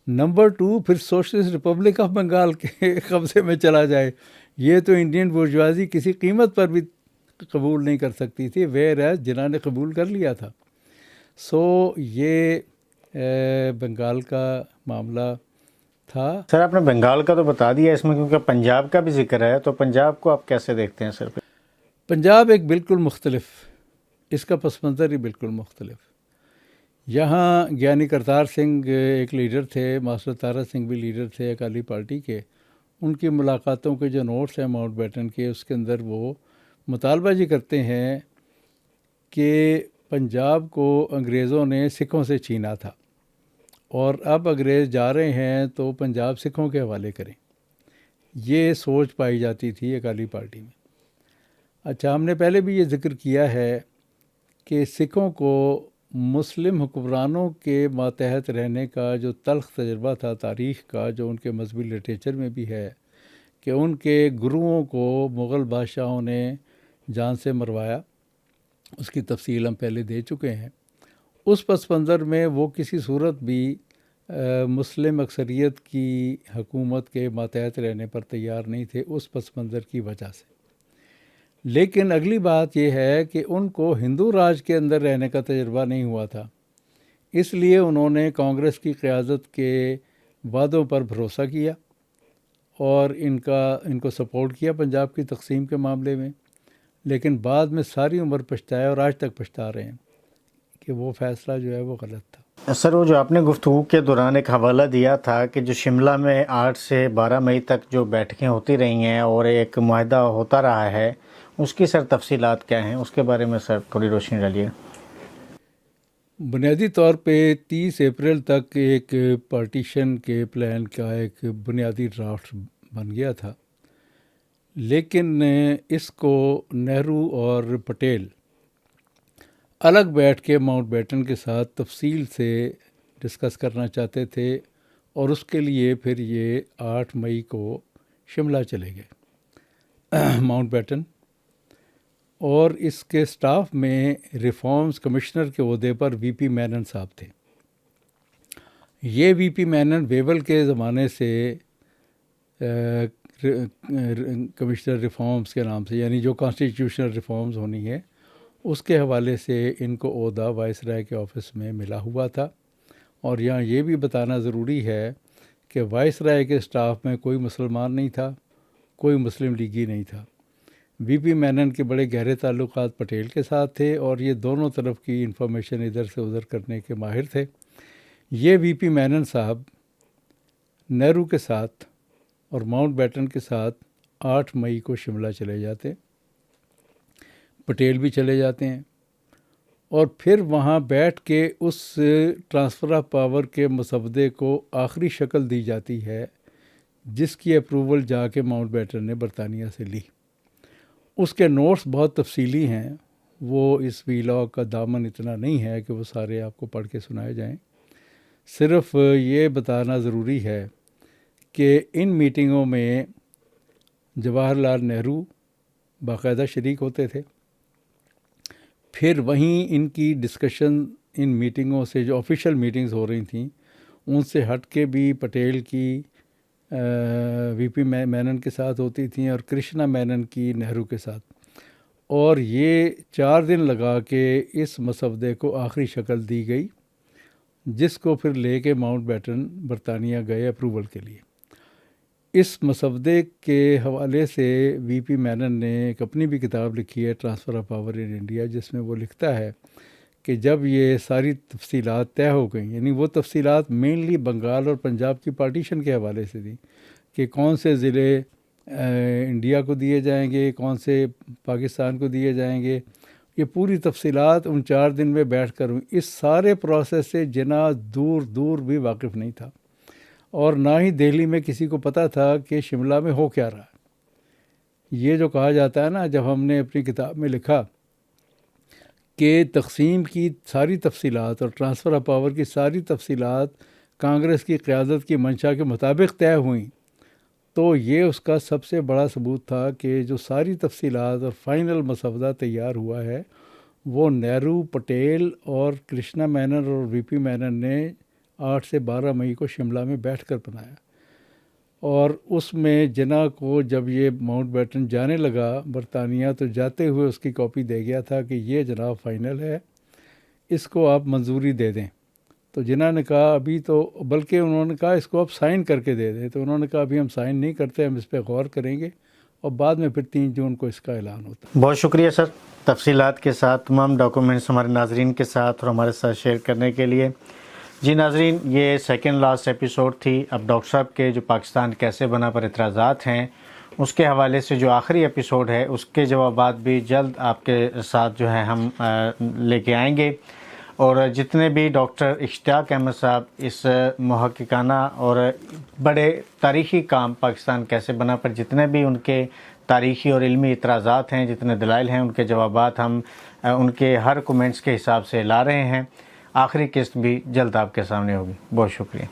نمبر 2 پھر سوشلسٹ ریپبلک آف بنگال کے قبضے میں چلا جائے. یہ تو انڈین بورژوازی کسی قیمت پر بھی قبول نہیں کر سکتی تھی، ویئر ایز جنہوں نے قبول کر لیا تھا. سو یہ بنگال کا معاملہ تھا. سر آپ نے بنگال کا تو بتا دیا اس میں، کیونکہ پنجاب کا بھی ذکر ہے، تو پنجاب کو آپ کیسے دیکھتے ہیں سر؟ پنجاب ایک بالکل مختلف، اس کا پس منظر ہی بالکل مختلف. یہاں گیانی کرتار سنگھ ایک لیڈر تھے، ماسٹر تارا سنگھ بھی لیڈر تھے اکالی پارٹی کے. ان کی ملاقاتوں کے جو نوٹس ہیں ماؤنٹ بیٹن کے، اس کے اندر وہ مطالبہ یہ کرتے ہیں کہ پنجاب کو انگریزوں نے سکھوں سے چھینا تھا اور اب انگریز جا رہے ہیں تو پنجاب سکھوں کے حوالے کریں. یہ سوچ پائی جاتی تھی اکالی پارٹی میں. اچھا، ہم نے پہلے بھی یہ ذکر کیا ہے کہ سکھوں کو مسلم حکمرانوں کے ماتحت رہنے کا جو تلخ تجربہ تھا تاریخ کا، جو ان کے مذہبی لٹریچر میں بھی ہے، کہ ان کے گروؤں کو مغل بادشاہوں نے جان سے مروایا، اس کی تفصیل ہم پہلے دے چکے ہیں. اس پس منظر میں وہ کسی صورت بھی مسلم اکثریت کی حکومت کے ماتحت رہنے پر تیار نہیں تھے اس پس منظر کی وجہ سے. لیکن اگلی بات یہ ہے کہ ان کو ہندو راج کے اندر رہنے کا تجربہ نہیں ہوا تھا، اس لیے انہوں نے کانگریس کی قیادت کے وعدوں پر بھروسہ کیا اور ان کو سپورٹ کیا پنجاب کی تقسیم کے معاملے میں. لیکن بعد میں ساری عمر پچھتایا اور آج تک پچھتا رہے ہیں کہ وہ فیصلہ جو ہے وہ غلط تھا. سر وہ جو آپ نے گفتگو کے دوران ایک حوالہ دیا تھا کہ جو شملہ میں 8 سے 12 مئی تک جو بیٹھکیں ہوتی رہی ہیں اور ایک معاہدہ ہوتا رہا ہے، اس کی سر تفصیلات کیا ہیں؟ اس کے بارے میں سر تھوڑی روشنی ڈالیے. بنیادی طور پہ 30 اپریل تک ایک پارٹیشن کے پلان کا ایک بنیادی ڈرافٹ بن گیا تھا، لیکن اس کو نہرو اور پٹیل الگ بیٹھ کے ماؤنٹ بیٹن کے ساتھ تفصیل سے ڈسکس کرنا چاہتے تھے اور اس کے لیے پھر یہ 8 مئی کو شملہ چلے گئے ماؤنٹ بیٹن. اور اس کے سٹاف میں ریفارمز کمشنر کے عہدے پر وی پی مینن صاحب تھے. یہ وی پی مینن ویول کے زمانے سے کمشنر ریفارمز کے نام سے، یعنی جو کانسٹیٹیوشنل ریفارمز ہونی ہے اس کے حوالے سے ان کو عہدہ وائس رائے کے آفس میں ملا ہوا تھا. اور یہاں یہ بھی بتانا ضروری ہے کہ وائس رائے کے سٹاف میں کوئی مسلمان نہیں تھا، کوئی مسلم لیگی نہیں تھا. وی پی مینن کے بڑے گہرے تعلقات پٹیل کے ساتھ تھے اور یہ دونوں طرف کی انفارمیشن ادھر سے ادھر کرنے کے ماہر تھے. یہ وی پی مینن صاحب نہرو کے ساتھ اور ماؤنٹ بیٹن کے ساتھ 8 مئی کو شملہ چلے جاتے، پٹیل بھی چلے جاتے ہیں اور پھر وہاں بیٹھ کے اس ٹرانسفر آف پاور کے مسودے کو آخری شکل دی جاتی ہے جس کی اپروول جا کے ماؤنٹ بیٹن نے برطانیہ سے لی. اس کے نوٹس بہت تفصیلی ہیں، وہ اس وی لاگ کا دامن اتنا نہیں ہے کہ وہ سارے آپ کو پڑھ کے سنائے جائیں. صرف یہ بتانا ضروری ہے کہ ان میٹنگوں میں جواہر لال نہرو باقاعدہ شریک ہوتے تھے. پھر وہیں ان کی ڈسکشن ان میٹنگوں سے، جو آفیشیل میٹنگز ہو رہی تھیں، ان سے ہٹ کے بھی پٹیل کی وی پی مینن کے ساتھ ہوتی تھیں اور کرشنا مینن کی نہرو کے ساتھ. اور یہ 4 دن لگا کے اس مسودے کو آخری شکل دی گئی، جس کو پھر لے کے ماؤنٹ بیٹن برطانیہ گئے اپروول کے لیے. اس مسودے کے حوالے سے وی پی مینن نے ایک اپنی بھی کتاب لکھی ہے، transfer of power in India, جس میں وہ لکھتا ہے کہ جب یہ ساری تفصیلات طے ہو گئیں، یعنی وہ تفصیلات مینلی بنگال اور پنجاب کی پارٹیشن کے حوالے سے تھیں کہ کون سے ضلع انڈیا کو دیے جائیں گے، کون سے پاکستان کو دیے جائیں گے، یہ پوری تفصیلات ان 4 دن میں بیٹھ کر ہوئی. اس سارے پروسیس سے جناح دور دور بھی واقف نہیں تھا، اور نہ ہی دہلی میں کسی کو پتہ تھا کہ شملہ میں ہو کیا رہا ہے. یہ جو کہا جاتا ہے نا، جب ہم نے اپنی کتاب میں لکھا کہ تقسیم کی ساری تفصیلات اور ٹرانسفر آف پاور کی ساری تفصیلات کانگریس کی قیادت کی منشا کے مطابق طے ہوئیں، تو یہ اس کا سب سے بڑا ثبوت تھا کہ جو ساری تفصیلات اور فائنل مسودہ تیار ہوا ہے وہ نہرو، پٹیل اور کرشنا مینن اور وی پی مینن نے 8 سے 12 مئی کو شملہ میں بیٹھ کر بنایا. اور اس میں جناح کو جب یہ ماؤنٹ بیٹن جانے لگا برطانیہ، تو جاتے ہوئے اس کی کاپی دے گیا تھا کہ یہ جناب فائنل ہے، اس کو آپ منظوری دے دیں. تو جناح نے کہا ابھی تو، بلکہ انہوں نے کہا اس کو آپ سائن کر کے دے دیں. تو انہوں نے کہا ابھی ہم سائن نہیں کرتے، ہم اس پہ غور کریں گے، اور بعد میں پھر 3 جون کو اس کا اعلان ہوتا ہے. بہت شکریہ سر، تفصیلات کے ساتھ تمام ڈاکومنٹس ہمارے ناظرین کے ساتھ اور ہمارے ساتھ شیئر کرنے کے لیے. جی ناظرین، یہ سیکنڈ لاسٹ ایپیسوڈ تھی. اب ڈاکٹر صاحب کے جو پاکستان کیسے بنا پر اعتراضات ہیں، اس کے حوالے سے جو آخری ایپیسوڈ ہے، اس کے جوابات بھی جلد آپ کے ساتھ جو ہے ہم لے کے آئیں گے. اور جتنے بھی ڈاکٹر اشتیاق احمد صاحب اس محققانہ اور بڑے تاریخی کام پاکستان کیسے بنا پر جتنے بھی ان کے تاریخی اور علمی اعتراضات ہیں، جتنے دلائل ہیں، ان کے جوابات ہم ان کے ہر کومنٹس کے حساب سے لا رہے ہیں. آخری قسط بھی جلد آپ کے سامنے ہوگی. بہت شکریہ.